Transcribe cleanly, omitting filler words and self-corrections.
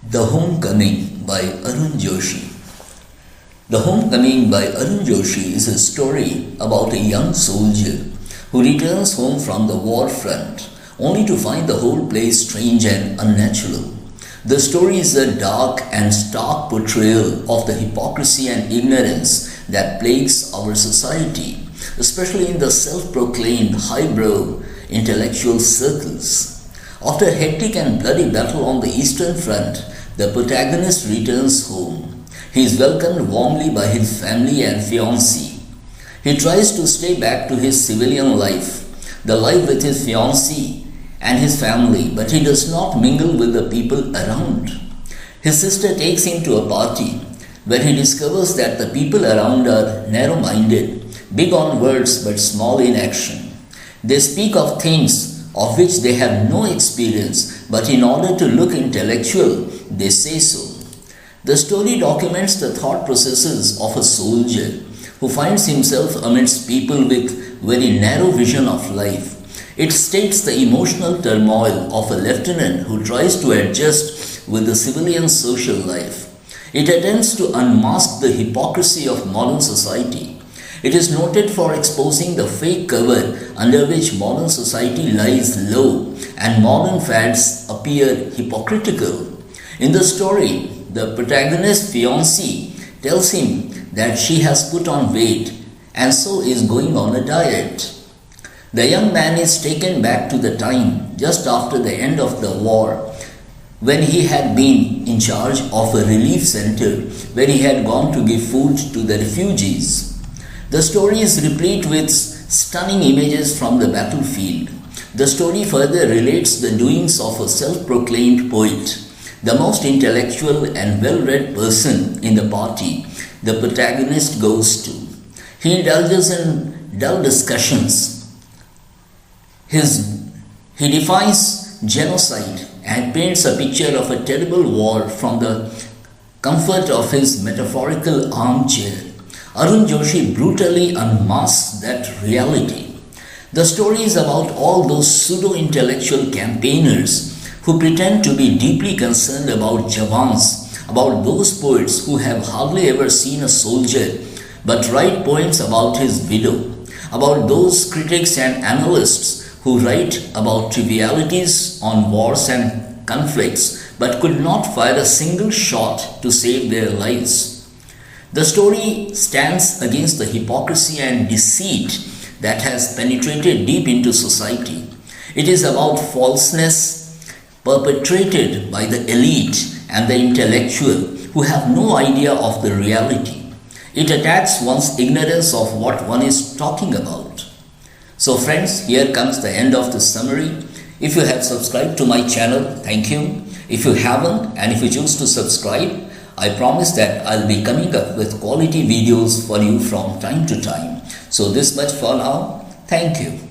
The Homecoming by Arun Joshi. The Homecoming by Arun Joshi is a story about a young soldier who returns home from the war front only to find the whole place strange and unnatural. The story is a dark and stark portrayal of the hypocrisy and ignorance that plagues our society, especially in the self-proclaimed highbrow intellectual circles. After a hectic and bloody battle on the Eastern Front, the protagonist returns home. He is welcomed warmly by his family and fiancée. He tries to stay back to his civilian life, the life with his fiancée and his family, but he does not mingle with the people around. His sister takes him to a party where he discovers that the people around are narrow-minded, big on words but small in action. They speak of things of which they have no experience, but in order to look intellectual, they say so. The story documents the thought processes of a soldier who finds himself amidst people with very narrow vision of life. It states the emotional turmoil of a lieutenant who tries to adjust with the civilian social life. It attempts to unmask the hypocrisy of modern society. It is noted for exposing the fake cover under which modern society lies low and modern fads appear hypocritical. In the story, the protagonist's fiancée tells him that she has put on weight and so is going on a diet. The young man is taken back to the time just after the end of the war when he had been in charge of a relief center where he had gone to give food to the refugees. The story is replete with stunning images from the battlefield. The story further relates the doings of a self-proclaimed poet, the most intellectual and well-read person in the party the protagonist goes to. He indulges in dull discussions. He defies genocide and paints a picture of a terrible war from the comfort of his metaphorical armchair. Arun Joshi brutally unmasks that reality. The story is about all those pseudo-intellectual campaigners who pretend to be deeply concerned about Jawans, about those poets who have hardly ever seen a soldier but write poems about his widow, about those critics and analysts who write about trivialities on wars and conflicts but could not fire a single shot to save their lives. The story stands against the hypocrisy and deceit that has penetrated deep into society. It is about falseness perpetrated by the elite and the intellectual who have no idea of the reality. It attacks one's ignorance of what one is talking about. So friends, here comes the end of the summary. If you have subscribed to my channel, thank you. If you haven't, and if you choose to subscribe, I promise that I'll be coming up with quality videos for you from time to time. So this much for now. Thank you.